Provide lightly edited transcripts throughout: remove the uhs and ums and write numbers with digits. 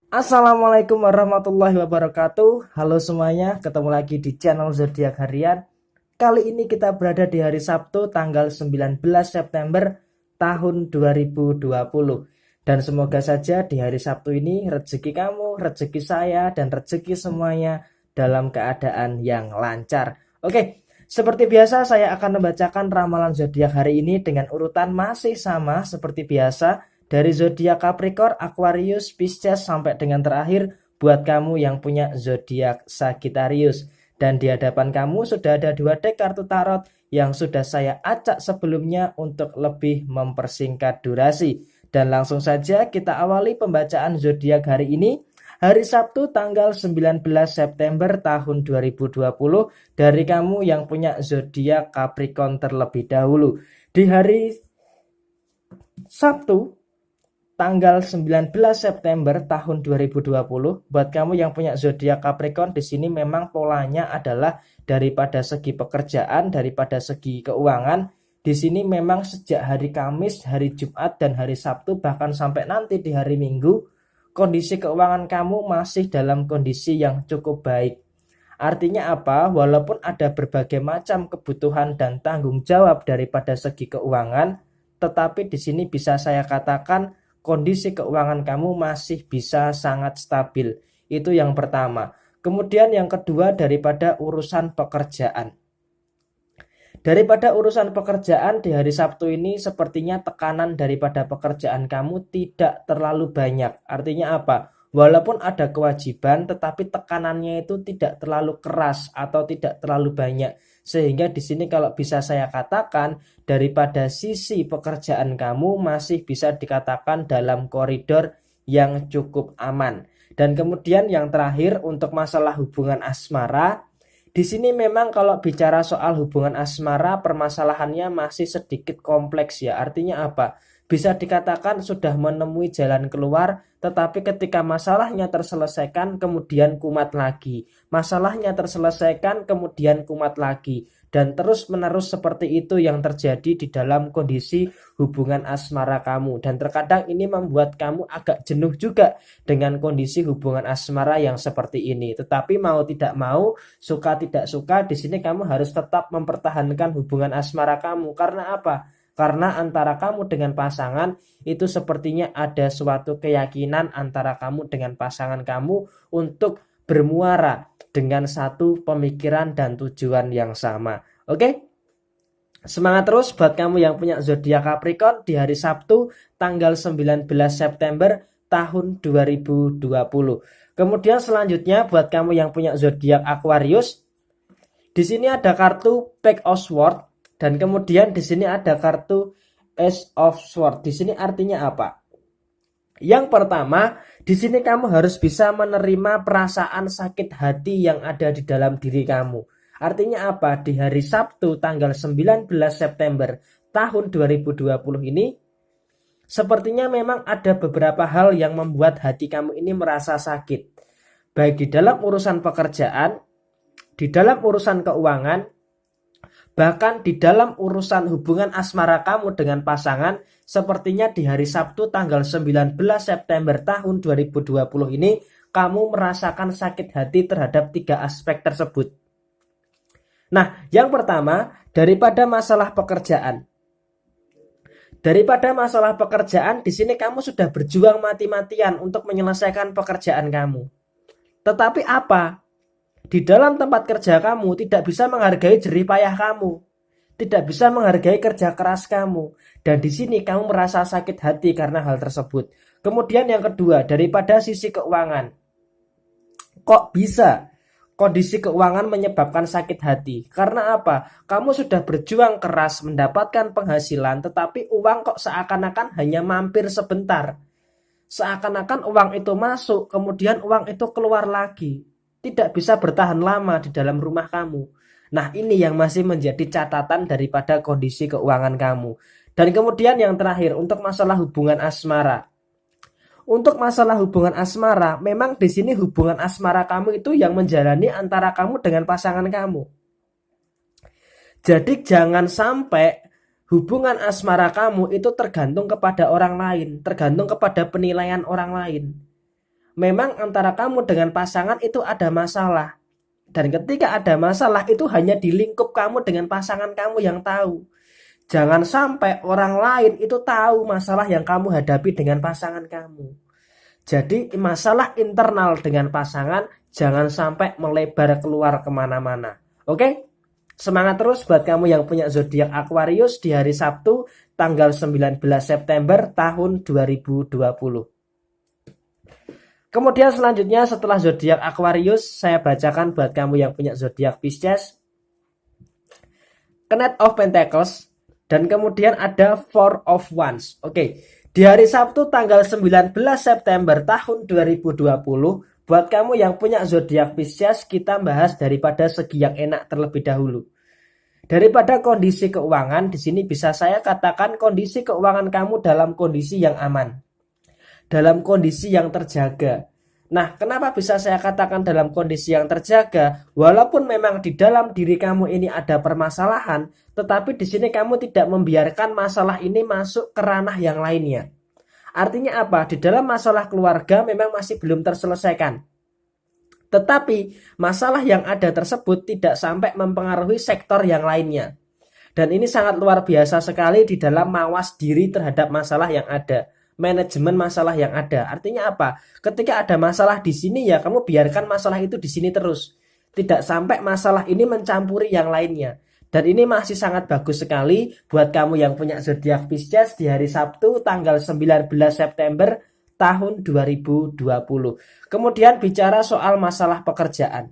Assalamualaikum warahmatullahi wabarakatuh. Halo semuanya, ketemu lagi di channel Zodiak Harian. Kali ini kita berada di hari Sabtu tanggal 19 September tahun 2020. Dan semoga saja di hari Sabtu ini rezeki kamu, rezeki saya, dan rezeki semuanya dalam keadaan yang lancar. Oke, seperti biasa saya akan membacakan ramalan zodiak hari ini dengan urutan masih sama seperti biasa dari zodiak Capricorn, Aquarius, Pisces sampai dengan terakhir buat kamu yang punya zodiak Sagittarius. Dan di hadapan kamu sudah ada 2 deck kartu tarot yang sudah saya acak sebelumnya untuk lebih mempersingkat durasi. Dan langsung saja kita awali pembacaan zodiak hari ini. Hari Sabtu tanggal 19 September tahun 2020 dari kamu yang punya zodiak Capricorn terlebih dahulu. Di hari Sabtu tanggal 19 September tahun 2020 buat kamu yang punya zodiak Capricorn, di sini memang polanya adalah daripada segi pekerjaan, daripada segi keuangan. Di sini memang sejak hari Kamis, hari Jumat dan hari Sabtu bahkan sampai nanti di hari Minggu, kondisi keuangan kamu masih dalam kondisi yang cukup baik. Artinya apa? Walaupun ada berbagai macam kebutuhan dan tanggung jawab daripada segi keuangan, tetapi di sini bisa saya katakan kondisi keuangan kamu masih bisa sangat stabil. Itu yang pertama. Kemudian yang kedua daripada urusan pekerjaan. Daripada urusan pekerjaan di hari Sabtu ini sepertinya tekanan daripada pekerjaan kamu tidak terlalu banyak. Artinya apa? Walaupun ada kewajiban tetapi tekanannya itu tidak terlalu keras atau tidak terlalu banyak. Sehingga di sini kalau bisa saya katakan daripada sisi pekerjaan kamu masih bisa dikatakan dalam koridor yang cukup aman. Dan kemudian yang terakhir untuk masalah hubungan asmara, di sini memang kalau bicara soal hubungan asmara permasalahannya masih sedikit kompleks ya. Artinya apa? Bisa dikatakan sudah menemui jalan keluar, tetapi ketika masalahnya terselesaikan kemudian kumat lagi. Masalahnya terselesaikan kemudian kumat lagi. Dan terus menerus seperti itu yang terjadi di dalam kondisi hubungan asmara kamu. Dan terkadang ini membuat kamu agak jenuh juga dengan kondisi hubungan asmara yang seperti ini. Tetapi mau tidak mau, suka tidak suka, di sini kamu harus tetap mempertahankan hubungan asmara kamu. Karena apa? Karena antara kamu dengan pasangan itu sepertinya ada suatu keyakinan antara kamu dengan pasangan kamu untuk bermuara dengan satu pemikiran dan tujuan yang sama. Oke? Semangat terus buat kamu yang punya zodiak Capricorn di hari Sabtu tanggal 19 September tahun 2020. Kemudian selanjutnya buat kamu yang punya zodiak Aquarius, di sini ada kartu Page of Swords dan kemudian di sini ada kartu Ace of Swords. Di sini artinya apa? Yang pertama, di sini kamu harus bisa menerima perasaan sakit hati yang ada di dalam diri kamu. Artinya apa? Di hari Sabtu tanggal 19 September tahun 2020 ini, sepertinya memang ada beberapa hal yang membuat hati kamu ini merasa sakit. Baik di dalam urusan pekerjaan, di dalam urusan keuangan, bahkan di dalam urusan hubungan asmara kamu dengan pasangan. Sepertinya di hari Sabtu tanggal 19 September tahun 2020 ini kamu merasakan sakit hati terhadap 3 aspek tersebut. Nah, yang pertama daripada masalah pekerjaan. Daripada masalah pekerjaan, di sini kamu sudah berjuang mati-matian untuk menyelesaikan pekerjaan kamu. Tetapi apa? Di dalam tempat kerja kamu tidak bisa menghargai jerih payah kamu, tidak bisa menghargai kerja keras kamu, dan di sini kamu merasa sakit hati karena hal tersebut. Kemudian yang kedua, daripada sisi keuangan, kok bisa kondisi keuangan menyebabkan sakit hati? Karena apa? Kamu sudah berjuang keras mendapatkan penghasilan, tetapi uang kok seakan-akan hanya mampir sebentar. Seakan-akan uang itu masuk, kemudian uang itu keluar lagi. Tidak bisa bertahan lama di dalam rumah kamu. Nah, ini yang masih menjadi catatan daripada kondisi keuangan kamu. Dan kemudian yang terakhir untuk masalah hubungan asmara. Untuk masalah hubungan asmara, memang di sini hubungan asmara kamu itu yang menjalani antara kamu dengan pasangan kamu. Jadi jangan sampai hubungan asmara kamu itu tergantung kepada orang lain, tergantung kepada penilaian orang lain. memang antara kamu dengan pasangan itu ada masalah. Dan ketika ada masalah itu hanya di lingkup kamu dengan pasangan kamu yang tahu. Jangan sampai orang lain itu tahu masalah yang kamu hadapi dengan pasangan kamu. Jadi masalah internal dengan pasangan jangan sampai melebar keluar kemana-mana. Oke? Semangat terus buat kamu yang punya zodiak Aquarius di hari Sabtu tanggal 19 September tahun 2020. Kemudian selanjutnya setelah zodiak Aquarius, saya bacakan buat kamu yang punya zodiak Pisces, Knight of Pentacles, dan kemudian ada Four of Wands. Oke, di hari Sabtu tanggal 19 September tahun 2020, buat kamu yang punya zodiak Pisces, kita bahas daripada segi yang enak terlebih dahulu. Daripada kondisi keuangan, di sini bisa saya katakan kondisi keuangan kamu dalam kondisi yang aman, dalam kondisi yang terjaga. Nah, kenapa bisa saya katakan dalam kondisi yang terjaga? Walaupun memang di dalam diri kamu ini ada permasalahan, tetapi di sini kamu tidak membiarkan masalah ini masuk ke ranah yang lainnya. Artinya apa? Di dalam masalah keluarga memang masih belum terselesaikan. Tetapi masalah yang ada tersebut tidak sampai mempengaruhi sektor yang lainnya. Dan ini sangat luar biasa sekali di dalam mawas diri terhadap masalah yang ada. Manajemen masalah yang ada. Artinya apa? Ketika ada masalah di sini ya kamu biarkan masalah itu di sini terus. Tidak sampai masalah ini mencampuri yang lainnya. Dan ini masih sangat bagus sekali buat kamu yang punya zodiak Pisces di hari Sabtu tanggal 19 September tahun 2020. Kemudian bicara soal masalah pekerjaan.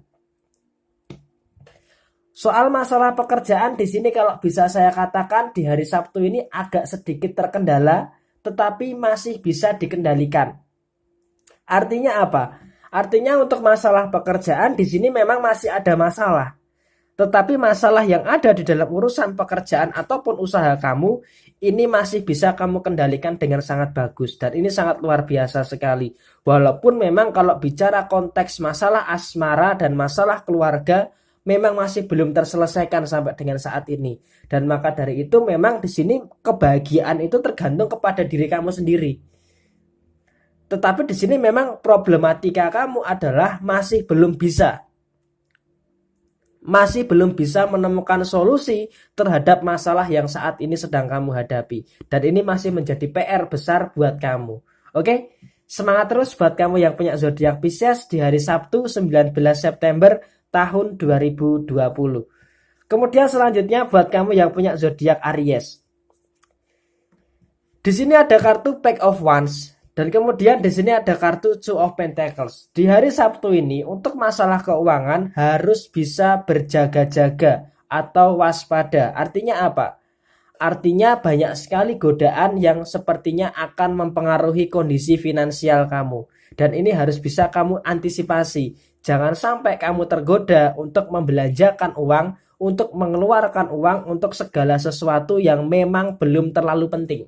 Soal masalah pekerjaan di sini kalau bisa saya katakan di hari Sabtu ini agak sedikit terkendala, tetapi masih bisa dikendalikan. Artinya apa? Artinya untuk masalah pekerjaan di sini memang masih ada masalah. Tetapi masalah yang ada di dalam urusan pekerjaan ataupun usaha kamu, ini masih bisa kamu kendalikan dengan sangat bagus. Dan ini sangat luar biasa sekali. Walaupun memang kalau bicara konteks masalah asmara dan masalah keluarga, memang masih belum terselesaikan sampai dengan saat ini. Dan maka dari itu memang di sini kebahagiaan itu tergantung kepada diri kamu sendiri. Tetapi di sini memang problematika kamu adalah masih belum bisa menemukan solusi terhadap masalah yang saat ini sedang kamu hadapi. Dan ini masih menjadi PR besar buat kamu. Oke? Semangat terus buat kamu yang punya zodiak Pisces di hari Sabtu 19 September tahun 2020. Kemudian selanjutnya buat kamu yang punya zodiak Aries. Di sini ada kartu Page of Wands. Dan kemudian di sini ada kartu Two of Pentacles. Di hari Sabtu ini untuk masalah keuangan harus bisa berjaga-jaga atau waspada. Artinya apa? Artinya banyak sekali godaan yang sepertinya akan mempengaruhi kondisi finansial kamu. Dan ini harus bisa kamu antisipasi. Jangan sampai kamu tergoda untuk membelanjakan uang, untuk mengeluarkan uang untuk segala sesuatu yang memang belum terlalu penting.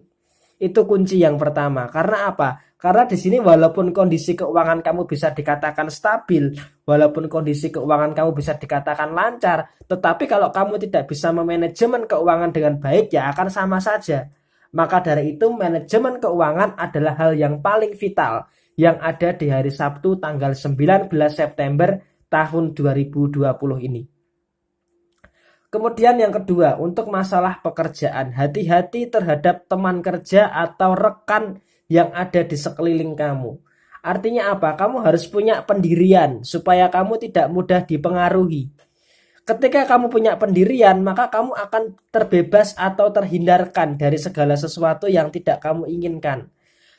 Itu kunci yang pertama. Karena apa? Karena di sini walaupun kondisi keuangan kamu bisa dikatakan stabil, walaupun kondisi keuangan kamu bisa dikatakan lancar, tetapi kalau kamu tidak bisa memanajemen keuangan dengan baik ya akan sama saja. Maka dari itu manajemen keuangan adalah hal yang paling vital yang ada di hari Sabtu tanggal 19 September tahun 2020 ini. Kemudian yang kedua, untuk masalah pekerjaan, hati-hati terhadap teman kerja atau rekan yang ada di sekeliling kamu. Artinya apa? Kamu harus punya pendirian supaya kamu tidak mudah dipengaruhi. Ketika kamu punya pendirian, maka kamu akan terbebas atau terhindarkan dari segala sesuatu yang tidak kamu inginkan.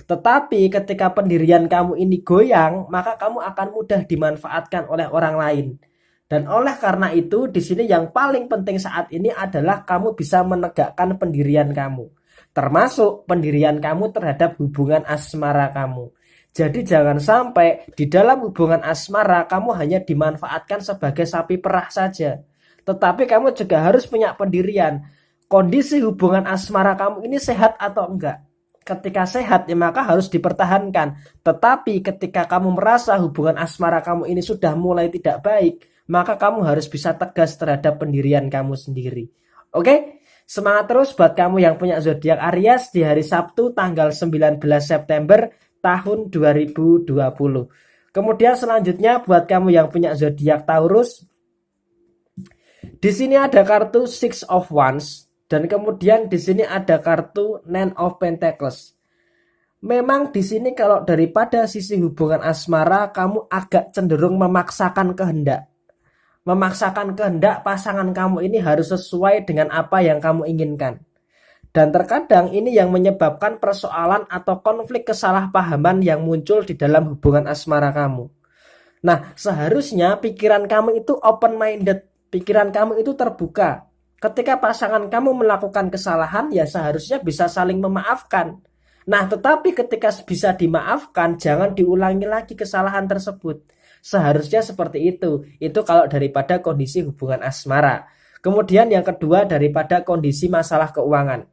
Tetapi ketika pendirian kamu ini goyang, maka kamu akan mudah dimanfaatkan oleh orang lain. Dan oleh karena itu di sini yang paling penting saat ini adalah kamu bisa menegakkan pendirian kamu. Termasuk pendirian kamu terhadap hubungan asmara kamu. Jadi jangan sampai di dalam hubungan asmara kamu hanya dimanfaatkan sebagai sapi perah saja. Tetapi kamu juga harus punya pendirian. Kondisi hubungan asmara kamu ini sehat atau enggak? Ketika sehat ya maka harus dipertahankan. Tetapi ketika kamu merasa hubungan asmara kamu ini sudah mulai tidak baik, maka kamu harus bisa tegas terhadap pendirian kamu sendiri. Oke? Semangat terus buat kamu yang punya zodiak Aries di hari Sabtu tanggal 19 September tahun 2020. Kemudian selanjutnya buat kamu yang punya zodiak Taurus, di sini ada kartu Six of Wands dan kemudian di sini ada kartu Nine of Pentacles. Memang di sini kalau daripada sisi hubungan asmara kamu agak cenderung memaksakan kehendak. Memaksakan kehendak pasangan kamu ini harus sesuai dengan apa yang kamu inginkan. Dan terkadang ini yang menyebabkan persoalan atau konflik kesalahpahaman yang muncul di dalam hubungan asmara kamu. Nah, seharusnya pikiran kamu itu open-minded, pikiran kamu itu terbuka. Ketika pasangan kamu melakukan kesalahan, ya seharusnya bisa saling memaafkan. Nah, tetapi ketika bisa dimaafkan, jangan diulangi lagi kesalahan tersebut. Seharusnya seperti itu. Itu kalau daripada kondisi hubungan asmara. Kemudian yang kedua daripada kondisi masalah keuangan.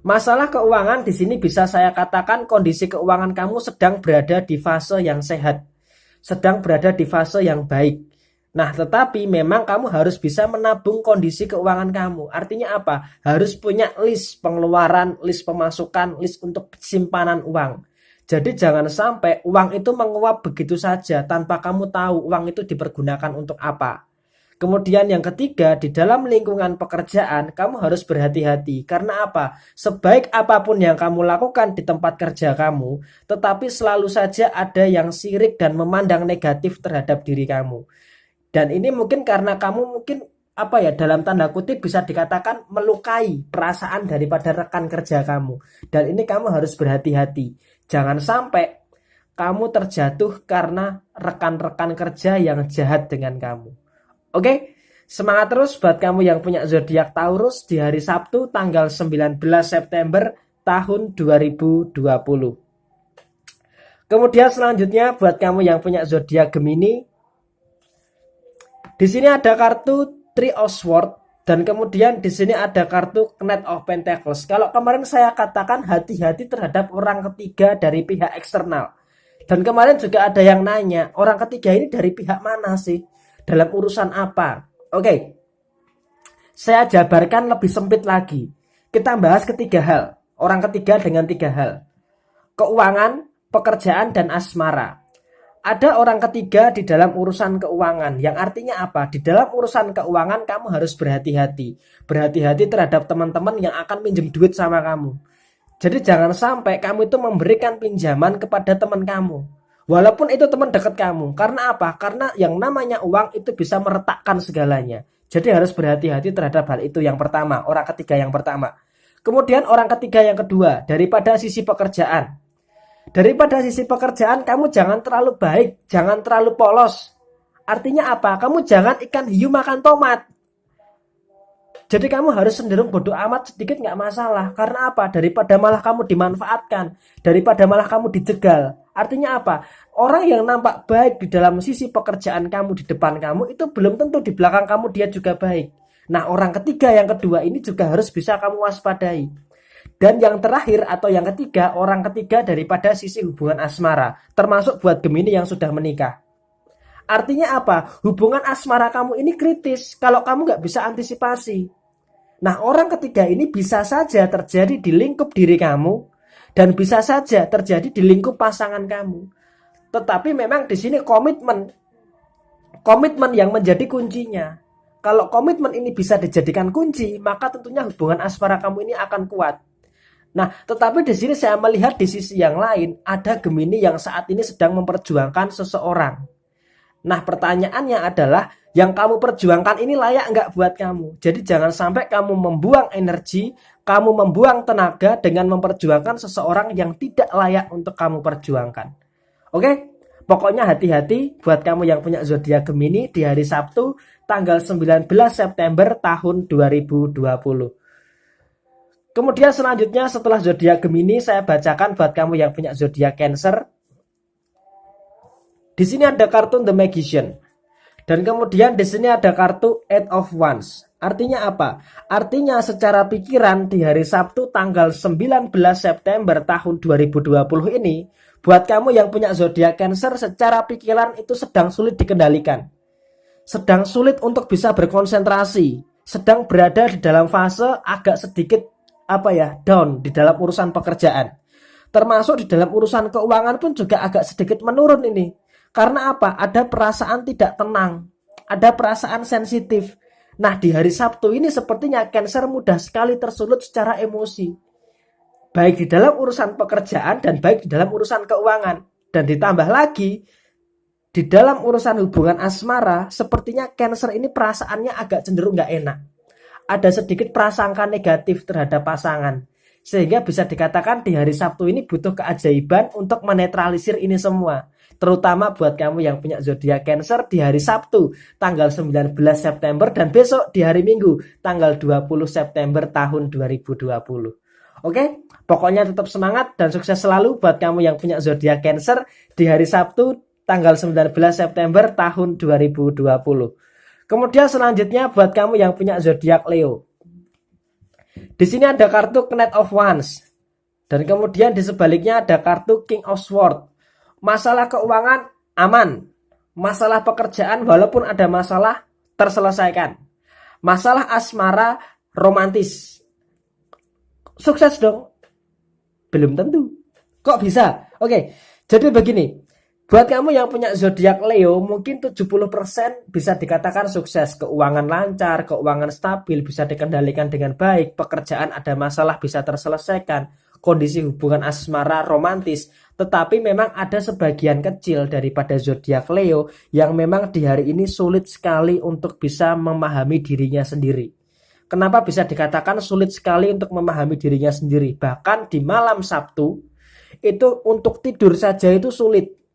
Masalah keuangan di sini bisa saya katakan kondisi keuangan kamu sedang berada di fase yang sehat, sedang berada di fase yang baik. Nah, tetapi memang kamu harus bisa menabung kondisi keuangan kamu. Artinya apa? Harus punya list pengeluaran, list pemasukan, list untuk simpanan uang. Jadi jangan sampai uang itu menguap begitu saja tanpa kamu tahu uang itu dipergunakan untuk apa. Kemudian yang ketiga, di dalam lingkungan pekerjaan kamu harus berhati-hati. Karena apa? Sebaik apapun yang kamu lakukan di tempat kerja kamu, tetapi selalu saja ada yang sirik dan memandang negatif terhadap diri kamu. Dan ini mungkin karena kamu mungkin dalam tanda kutip bisa dikatakan melukai perasaan daripada rekan kerja kamu. Dan ini kamu harus berhati-hati. Jangan sampai kamu terjatuh karena rekan-rekan kerja yang jahat dengan kamu. Oke, semangat terus buat kamu yang punya zodiak Taurus di hari Sabtu tanggal 19 September tahun 2020. Kemudian selanjutnya buat kamu yang punya zodiak Gemini, di sini ada kartu Three of Swords dan kemudian di sini ada kartu Knight of Pentacles. Kalau kemarin saya katakan hati-hati terhadap orang ketiga dari pihak eksternal. Dan kemarin juga ada yang nanya, orang ketiga ini dari pihak mana sih? Dalam urusan apa? Oke, saya jabarkan lebih sempit lagi. Kita bahas ketiga hal. Orang ketiga dengan tiga hal. Keuangan, pekerjaan, dan asmara. Ada orang ketiga di dalam urusan keuangan. Yang artinya apa? Di dalam urusan keuangan kamu harus berhati-hati. Berhati-hati terhadap teman-teman yang akan pinjam duit sama kamu. Jadi jangan sampai kamu itu memberikan pinjaman kepada teman kamu. Walaupun itu teman dekat kamu. Karena apa? Karena yang namanya uang itu bisa meretakkan segalanya. Jadi harus berhati-hati terhadap hal itu yang pertama. Orang ketiga yang pertama. Kemudian orang ketiga yang kedua. Daripada sisi pekerjaan. Daripada sisi pekerjaan kamu jangan terlalu baik. Jangan terlalu polos. Artinya apa? Kamu jangan ikan hiu makan tomat. Jadi kamu harus cenderung bodoh amat sedikit nggak masalah. Karena apa? Daripada malah kamu dimanfaatkan. Daripada malah kamu dijegal. Artinya apa? Orang yang nampak baik di dalam sisi pekerjaan kamu di depan kamu itu belum tentu di belakang kamu dia juga baik. Nah, orang ketiga yang kedua ini juga harus bisa kamu waspadai. Dan yang terakhir atau yang ketiga, orang ketiga daripada sisi hubungan asmara. Termasuk buat Gemini yang sudah menikah. Artinya apa? Hubungan asmara kamu ini kritis kalau kamu nggak bisa antisipasi. Nah, orang ketiga ini bisa saja terjadi di lingkup diri kamu. Dan bisa saja terjadi di lingkup pasangan kamu. Tetapi memang di sini komitmen yang menjadi kuncinya. Kalau komitmen ini bisa dijadikan kunci, maka tentunya hubungan asmara kamu ini akan kuat. Nah, tetapi di sini saya melihat di sisi yang lain ada Gemini yang saat ini sedang memperjuangkan seseorang. Nah, pertanyaannya adalah yang kamu perjuangkan ini layak nggak buat kamu? Jadi jangan sampai kamu membuang energi, kamu membuang tenaga dengan memperjuangkan seseorang yang tidak layak untuk kamu perjuangkan. Oke? Pokoknya hati-hati buat kamu yang punya zodiak Gemini di hari Sabtu tanggal 19 September tahun 2020. Kemudian selanjutnya setelah zodiak Gemini saya bacakan buat kamu yang punya zodiak Cancer. Di sini ada kartu The Magician. Dan kemudian di sini ada kartu Eight of Wands. Artinya apa? Artinya secara pikiran di hari Sabtu tanggal 19 September tahun 2020 ini, buat kamu yang punya zodiak Cancer secara pikiran itu sedang sulit dikendalikan. Sedang sulit untuk bisa berkonsentrasi. Sedang berada di dalam fase agak sedikit down di dalam urusan pekerjaan. Termasuk di dalam urusan keuangan pun juga agak sedikit menurun ini. Karena apa? Ada perasaan tidak tenang, ada perasaan sensitif. Nah, di hari Sabtu ini sepertinya Cancer mudah sekali tersulut secara emosi. Baik di dalam urusan pekerjaan dan baik di dalam urusan keuangan. Dan ditambah lagi, di dalam urusan hubungan asmara, sepertinya Cancer ini perasaannya agak cenderung nggak enak. Ada sedikit prasangka negatif terhadap pasangan. Sehingga bisa dikatakan di hari Sabtu ini butuh keajaiban untuk menetralisir ini semua. Terutama buat kamu yang punya zodiak Cancer di hari Sabtu tanggal 19 September dan besok di hari Minggu tanggal 20 September tahun 2020. Oke, pokoknya tetap semangat dan sukses selalu buat kamu yang punya zodiak Cancer di hari Sabtu tanggal 19 September tahun 2020. Kemudian selanjutnya buat kamu yang punya zodiak Leo. Di sini ada kartu Knight of Wands. Dan kemudian di sebaliknya ada kartu King of Swords. Masalah keuangan aman. Masalah pekerjaan walaupun ada masalah terselesaikan. Masalah asmara romantis. Sukses dong. Belum tentu. Kok bisa? Oke, jadi begini. Buat kamu yang punya zodiak Leo, mungkin 70% bisa dikatakan sukses. Keuangan lancar, keuangan stabil, bisa dikendalikan dengan baik, pekerjaan ada masalah bisa terselesaikan, kondisi hubungan asmara romantis. Tetapi memang ada sebagian kecil daripada zodiak Leo yang memang di hari ini sulit sekali untuk bisa memahami dirinya sendiri. Kenapa bisa dikatakan sulit sekali untuk memahami dirinya sendiri? Bahkan di malam Sabtu, itu untuk tidur saja itu sulit.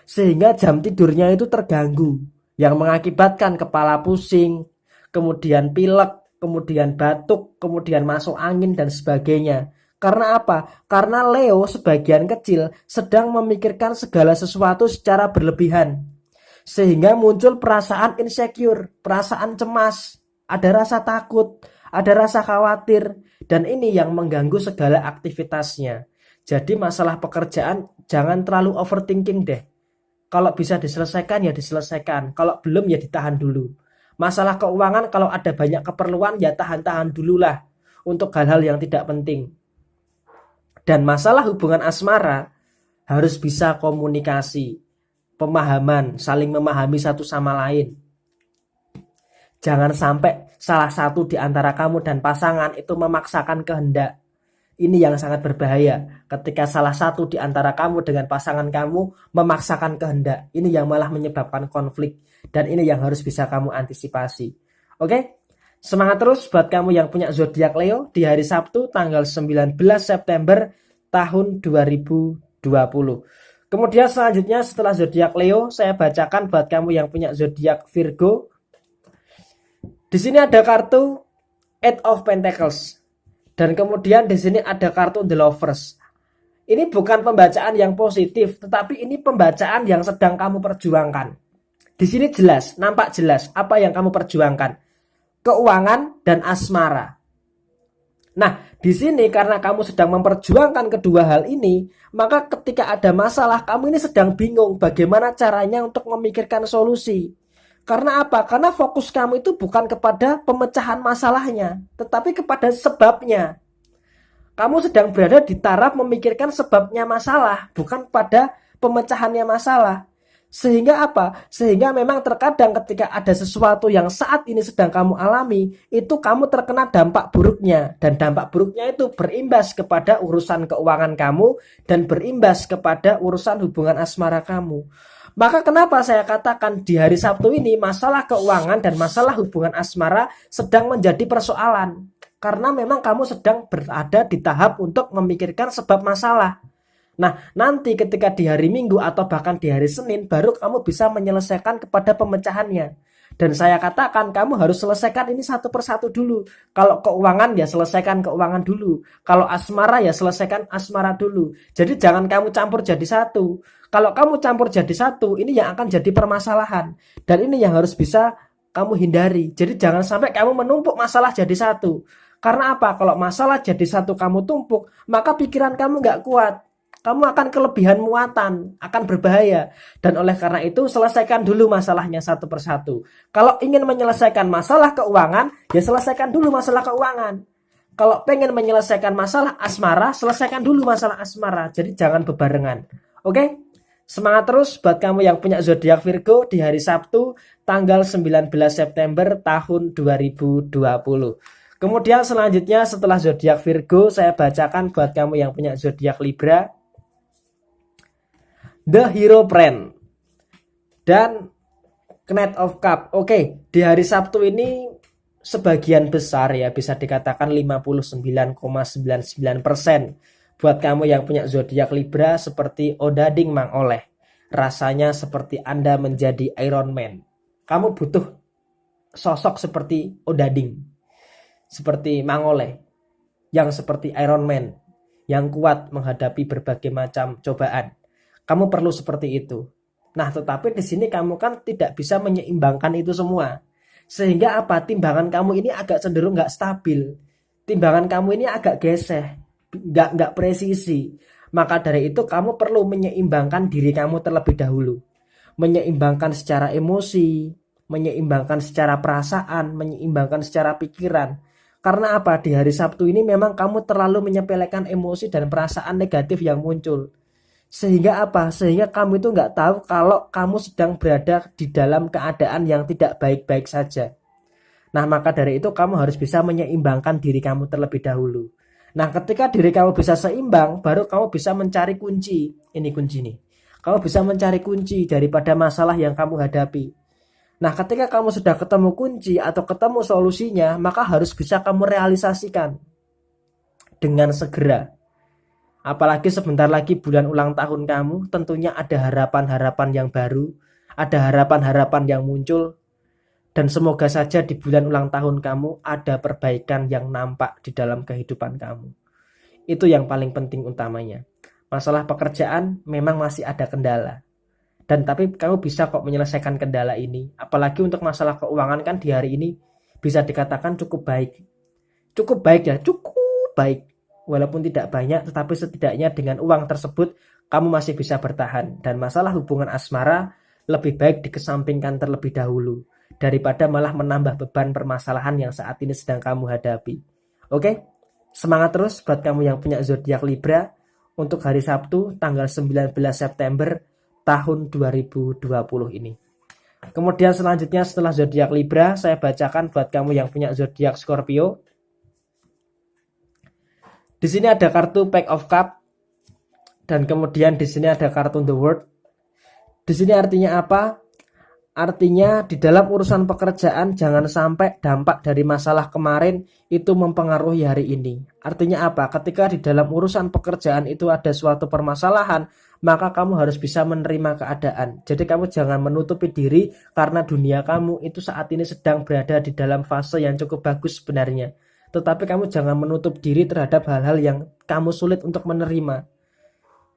Sehingga jam tidurnya itu terganggu, yang mengakibatkan kepala pusing, kemudian pilek, kemudian batuk, kemudian masuk angin dan sebagainya. Karena apa? Karena Leo sebagian kecil sedang memikirkan segala sesuatu secara berlebihan. Sehingga muncul perasaan insecure, perasaan cemas, ada rasa takut, ada rasa khawatir, dan ini yang mengganggu segala aktivitasnya. Jadi masalah pekerjaan jangan terlalu overthinking deh. Kalau bisa diselesaikan ya diselesaikan, kalau belum ya ditahan dulu. Masalah keuangan kalau ada banyak keperluan ya tahan-tahan dululah untuk hal-hal yang tidak penting. Dan masalah hubungan asmara harus bisa komunikasi, pemahaman, saling memahami satu sama lain. Jangan sampai salah satu di antara kamu dan pasangan itu memaksakan kehendak. Ini yang sangat berbahaya ketika salah satu di antara kamu dengan pasangan kamu memaksakan kehendak. Ini yang malah menyebabkan konflik dan ini yang harus bisa kamu antisipasi. Oke? Semangat terus buat kamu yang punya zodiak Leo di hari Sabtu tanggal 19 September tahun 2020. Kemudian selanjutnya setelah zodiak Leo, saya bacakan buat kamu yang punya zodiak Virgo. Di sini ada kartu Eight of Pentacles. Dan kemudian di sini ada kartu The Lovers. Ini bukan pembacaan yang positif, tetapi ini pembacaan yang sedang kamu perjuangkan. Di sini jelas, nampak jelas apa yang kamu perjuangkan. Keuangan dan asmara. Nah, di sini karena kamu sedang memperjuangkan kedua hal ini, maka ketika ada masalah, kamu ini sedang bingung bagaimana caranya untuk memikirkan solusi. Karena apa? Karena fokus kamu itu bukan kepada pemecahan masalahnya, tetapi kepada sebabnya. Kamu sedang berada di taraf memikirkan sebabnya masalah, bukan pada pemecahannya masalah. Sehingga apa? Sehingga memang terkadang ketika ada sesuatu yang saat ini sedang kamu alami, itu kamu terkena dampak buruknya. Dan dampak buruknya itu berimbas kepada urusan keuangan kamu dan berimbas kepada urusan hubungan asmara kamu. Maka kenapa saya katakan di hari Sabtu ini masalah keuangan dan masalah hubungan asmara sedang menjadi persoalan. Karena memang kamu sedang berada di tahap untuk memikirkan sebab masalah. Nah, nanti ketika di hari Minggu atau bahkan di hari Senin baru kamu bisa menyelesaikan kepada pemecahannya. Dan saya katakan kamu harus selesaikan ini satu persatu dulu. Kalau keuangan ya selesaikan keuangan dulu. Kalau asmara ya selesaikan asmara dulu. Jadi jangan kamu campur jadi satu. Kalau kamu campur jadi satu, ini yang akan jadi permasalahan. Dan ini yang harus bisa kamu hindari. Jadi jangan sampai kamu menumpuk masalah jadi satu. Karena apa? Kalau masalah jadi satu kamu tumpuk, maka pikiran kamu nggak kuat. Kamu akan kelebihan muatan, akan berbahaya. Dan oleh karena itu selesaikan dulu masalahnya satu persatu. Kalau ingin menyelesaikan masalah keuangan, ya selesaikan dulu masalah keuangan. Kalau pengen menyelesaikan masalah asmara, selesaikan dulu masalah asmara. Jadi jangan bebarengan. Oke? Semangat terus buat kamu yang punya zodiak Virgo di hari Sabtu tanggal 19 September tahun 2020. Kemudian selanjutnya setelah zodiak Virgo, saya bacakan buat kamu yang punya zodiak Libra, The Hero Friend dan Knight of Cup. Oke, di hari Sabtu ini sebagian besar ya bisa dikatakan 59,99% buat kamu yang punya zodiak Libra seperti Odading Mang Oleh. Rasanya seperti Anda menjadi Iron Man. Kamu butuh sosok seperti Odading, seperti Mang Oleh, yang seperti Iron Man, yang kuat menghadapi berbagai macam cobaan. Kamu perlu seperti itu. Nah, tetapi di sini kamu kan tidak bisa menyeimbangkan itu semua. Sehingga apa? Timbangan kamu ini agak cenderung nggak stabil. Timbangan kamu ini agak geseh, nggak presisi. Maka dari itu kamu perlu menyeimbangkan diri kamu terlebih dahulu. Menyeimbangkan secara emosi, menyeimbangkan secara perasaan, menyeimbangkan secara pikiran. Karena apa? Di hari Sabtu ini memang kamu terlalu menyepelekan emosi dan perasaan negatif yang muncul. Sehingga apa? Sehingga kamu itu nggak tahu kalau kamu sedang berada di dalam keadaan yang tidak baik-baik saja. Nah, maka dari itu kamu harus bisa menyeimbangkan diri kamu terlebih dahulu. Nah, ketika diri kamu bisa seimbang, baru kamu bisa mencari kunci. Ini kunci nih. Kamu bisa mencari kunci daripada masalah yang kamu hadapi. Nah, ketika kamu sudah ketemu kunci atau ketemu solusinya, maka harus bisa kamu realisasikan dengan segera. Apalagi sebentar lagi bulan ulang tahun kamu, tentunya ada harapan-harapan yang baru, ada harapan-harapan yang muncul, dan semoga saja di bulan ulang tahun kamu ada perbaikan yang nampak di dalam kehidupan kamu. Itu yang paling penting utamanya. Masalah pekerjaan memang masih ada kendala. Dan tapi kamu bisa kok menyelesaikan kendala ini. Apalagi untuk masalah keuangan kan di hari ini bisa dikatakan cukup baik. Cukup baik ya, cukup baik. Walaupun tidak banyak, tetapi setidaknya dengan uang tersebut kamu masih bisa bertahan. Dan masalah hubungan asmara lebih baik dikesampingkan terlebih dahulu daripada malah menambah beban permasalahan yang saat ini sedang kamu hadapi. Oke? Semangat terus buat kamu yang punya zodiak Libra untuk hari Sabtu tanggal 19 September tahun 2020 ini. Kemudian selanjutnya setelah zodiak Libra, saya bacakan buat kamu yang punya zodiak Scorpio. Di sini ada kartu Pack of Cup dan kemudian di sini ada kartu The World. Di sini artinya apa? Artinya di dalam urusan pekerjaan jangan sampai dampak dari masalah kemarin itu mempengaruhi hari ini. Artinya apa? Ketika di dalam urusan pekerjaan itu ada suatu permasalahan, maka kamu harus bisa menerima keadaan. Jadi kamu jangan menutupi diri karena dunia kamu itu saat ini sedang berada di dalam fase yang cukup bagus sebenarnya. Tetapi kamu jangan menutup diri terhadap hal-hal yang kamu sulit untuk menerima.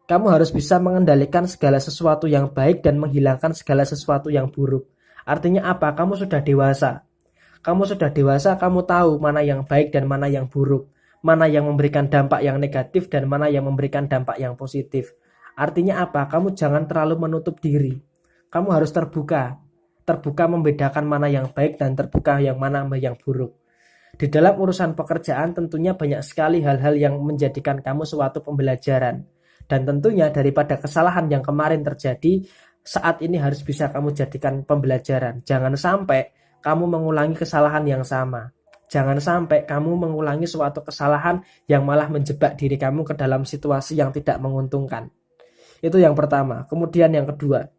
Kamu harus bisa mengendalikan segala sesuatu yang baik dan menghilangkan segala sesuatu yang buruk. Artinya apa? Kamu sudah dewasa. Kamu sudah dewasa, kamu tahu mana yang baik dan mana yang buruk. Mana yang memberikan dampak yang negatif dan mana yang memberikan dampak yang positif. Artinya apa? Kamu jangan terlalu menutup diri. Kamu harus terbuka. Terbuka membedakan mana yang baik dan terbuka yang mana yang buruk. Di dalam urusan pekerjaan tentunya banyak sekali hal-hal yang menjadikan kamu suatu pembelajaran. Dan tentunya daripada kesalahan yang kemarin terjadi, saat ini harus bisa kamu jadikan pembelajaran. Jangan sampai kamu mengulangi kesalahan yang sama. Jangan sampai kamu mengulangi suatu kesalahan yang malah menjebak diri kamu ke dalam situasi yang tidak menguntungkan. Itu yang pertama. Kemudian yang kedua,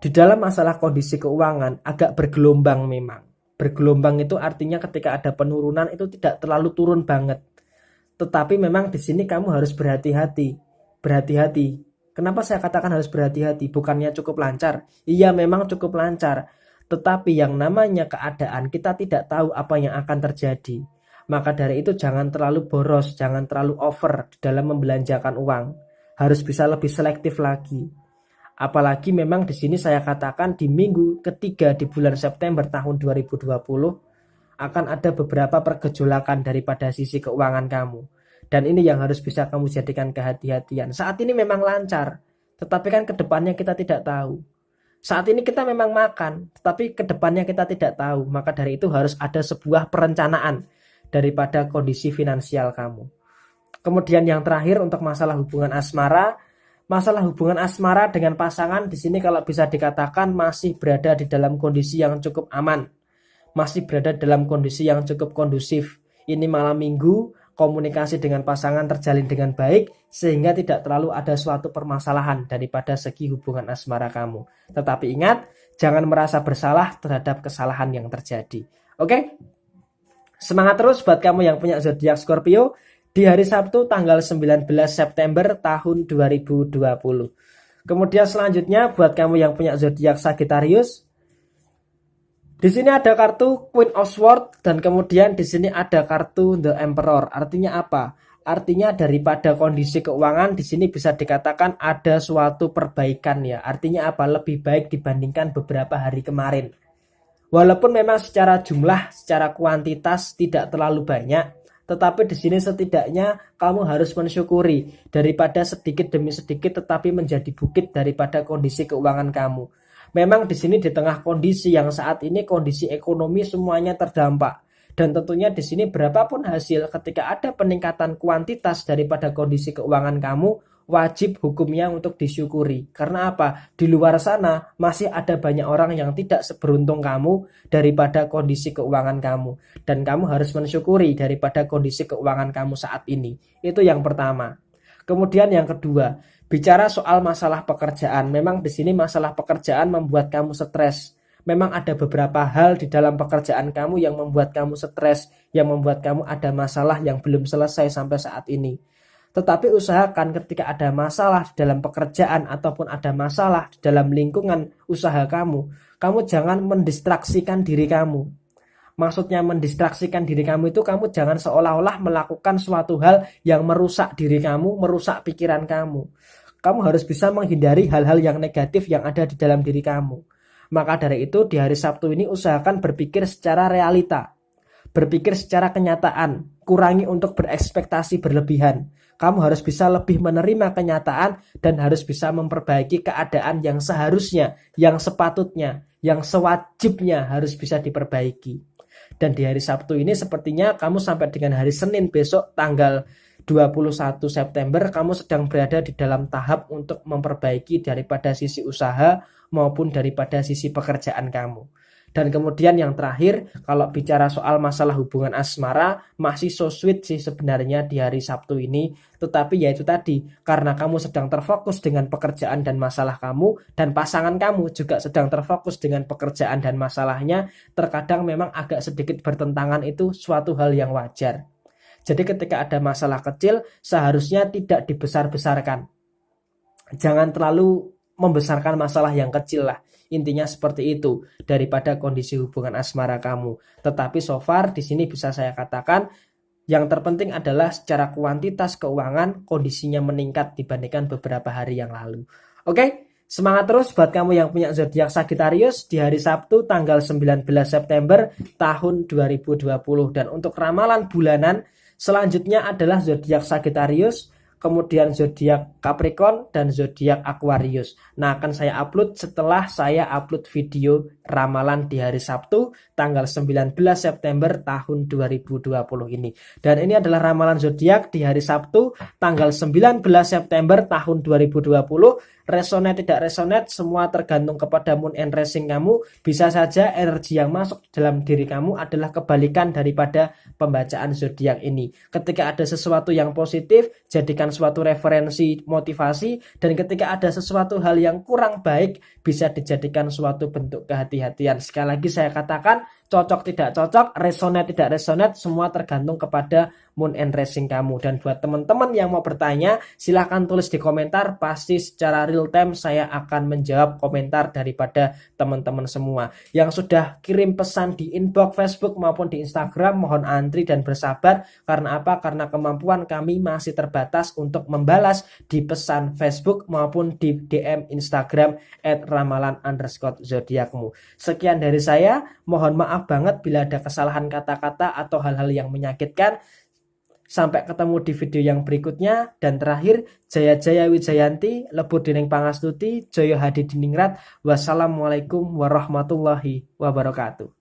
di dalam masalah kondisi keuangan agak bergelombang memang. Bergelombang itu artinya ketika ada penurunan itu tidak terlalu turun banget. Tetapi memang di sini kamu harus berhati-hati. Berhati-hati. Kenapa saya katakan harus berhati-hati? Bukannya cukup lancar? Iya, memang cukup lancar. Tetapi yang namanya keadaan kita tidak tahu apa yang akan terjadi. Maka dari itu jangan terlalu boros, jangan terlalu over dalam membelanjakan uang. Harus bisa lebih selektif lagi. Apalagi memang di sini saya katakan di minggu ketiga di bulan September tahun 2020 akan ada beberapa pergejolakan daripada sisi keuangan kamu. Dan ini yang harus bisa kamu jadikan kehati-hatian. Saat ini memang lancar, tetapi kan kedepannya kita tidak tahu. Saat ini kita memang makan, tetapi kedepannya kita tidak tahu. Maka dari itu harus ada sebuah perencanaan daripada kondisi finansial kamu. Kemudian yang terakhir untuk masalah hubungan asmara. Masalah hubungan asmara dengan pasangan di sini kalau bisa dikatakan masih berada di dalam kondisi yang cukup aman. Masih berada dalam kondisi yang cukup kondusif. Ini malam minggu, komunikasi dengan pasangan terjalin dengan baik sehingga tidak terlalu ada suatu permasalahan daripada segi hubungan asmara kamu. Tetapi ingat, jangan merasa bersalah terhadap kesalahan yang terjadi. Oke? Semangat terus buat kamu yang punya zodiak Scorpio di hari Sabtu tanggal 19 September tahun 2020. Kemudian selanjutnya buat kamu yang punya zodiak Sagittarius, di sini ada kartu Queen of Swords dan kemudian di sini ada kartu The Emperor. Artinya apa? Artinya daripada kondisi keuangan di sini bisa dikatakan ada suatu perbaikan ya. Artinya apa? Lebih baik dibandingkan beberapa hari kemarin. Walaupun memang secara jumlah, secara kuantitas tidak terlalu banyak, tetapi di sini setidaknya kamu harus mensyukuri daripada sedikit demi sedikit tetapi menjadi bukit daripada kondisi keuangan kamu. Memang di sini di tengah kondisi yang saat ini kondisi ekonomi semuanya terdampak. Dan tentunya di sini berapapun hasil ketika ada peningkatan kuantitas daripada kondisi keuangan kamu, wajib hukumnya untuk disyukuri. Karena apa? Di luar sana masih ada banyak orang yang tidak seberuntung kamu daripada kondisi keuangan kamu. Dan kamu harus mensyukuri daripada kondisi keuangan kamu saat ini. Itu yang pertama. Kemudian yang kedua, bicara soal masalah pekerjaan. Memang di sini masalah pekerjaan membuat kamu stres. Memang ada beberapa hal di dalam pekerjaan kamu yang membuat kamu stres, yang membuat kamu ada masalah yang belum selesai sampai saat ini. Tetapi usahakan ketika ada masalah di dalam pekerjaan ataupun ada masalah di dalam lingkungan usaha kamu, kamu jangan mendistraksikan diri kamu. Maksudnya mendistraksikan diri kamu itu kamu jangan seolah-olah melakukan suatu hal yang merusak diri kamu, merusak pikiran kamu. Kamu harus bisa menghindari hal-hal yang negatif yang ada di dalam diri kamu. Maka dari itu di hari Sabtu ini usahakan berpikir secara realita. Berpikir secara kenyataan. Kurangi untuk berekspektasi berlebihan. Kamu harus bisa lebih menerima kenyataan dan harus bisa memperbaiki keadaan yang seharusnya, yang sepatutnya, yang sewajibnya harus bisa diperbaiki. Dan di hari Sabtu ini sepertinya kamu sampai dengan hari Senin besok tanggal 21 September kamu sedang berada di dalam tahap untuk memperbaiki daripada sisi usaha maupun daripada sisi pekerjaan kamu. Dan kemudian yang terakhir, kalau bicara soal masalah hubungan asmara, masih so sweet sih sebenarnya di hari Sabtu ini. Tetapi ya itu tadi, karena kamu sedang terfokus dengan pekerjaan dan masalah kamu, dan pasangan kamu juga sedang terfokus dengan pekerjaan dan masalahnya, terkadang memang agak sedikit bertentangan, itu suatu hal yang wajar. Jadi ketika ada masalah kecil, seharusnya tidak dibesar-besarkan. Jangan terlalu membesarkan masalah yang kecil lah. Intinya seperti itu daripada kondisi hubungan asmara kamu. Tetapi so far di sini bisa saya katakan yang terpenting adalah secara kuantitas keuangan kondisinya meningkat dibandingkan beberapa hari yang lalu. Oke, semangat terus buat kamu yang punya zodiak Sagittarius di hari Sabtu tanggal 19 September tahun 2020. Dan untuk ramalan bulanan selanjutnya adalah zodiak Sagittarius, kemudian zodiak Capricorn dan zodiak Aquarius. Nah, akan saya upload setelah saya upload video ramalan di hari Sabtu tanggal 19 September tahun 2020 ini. Dan ini adalah ramalan zodiak di hari Sabtu tanggal 19 September tahun 2020. Resonate tidak resonate semua tergantung kepada moon and rising kamu. Bisa saja energi yang masuk dalam diri kamu adalah kebalikan daripada pembacaan zodiak ini. Ketika ada sesuatu yang positif, jadikan suatu referensi motivasi, dan ketika ada sesuatu hal yang kurang baik, bisa dijadikan suatu bentuk kehati-hatian. Sekali lagi saya katakan, cocok tidak cocok, resonate tidak resonate, semua tergantung kepada moon and rising kamu. Dan buat teman-teman yang mau bertanya, silahkan tulis di komentar, pasti secara real time saya akan menjawab komentar daripada teman-teman semua. Yang sudah kirim pesan di inbox Facebook maupun di Instagram, mohon antri dan bersabar. Karena apa? Karena kemampuan kami masih terbatas untuk membalas di pesan Facebook maupun di DM Instagram @ramalan_zodiakmu. Sekian dari saya, mohon maaf banget bila ada kesalahan kata-kata atau hal-hal yang menyakitkan. Sampai ketemu di video yang berikutnya. Dan terakhir, Jaya Jaya Wijayanti, Lebur Dining Pangastuti, Joyo Hadi Diningrat. Wassalamualaikum warahmatullahi wabarakatuh.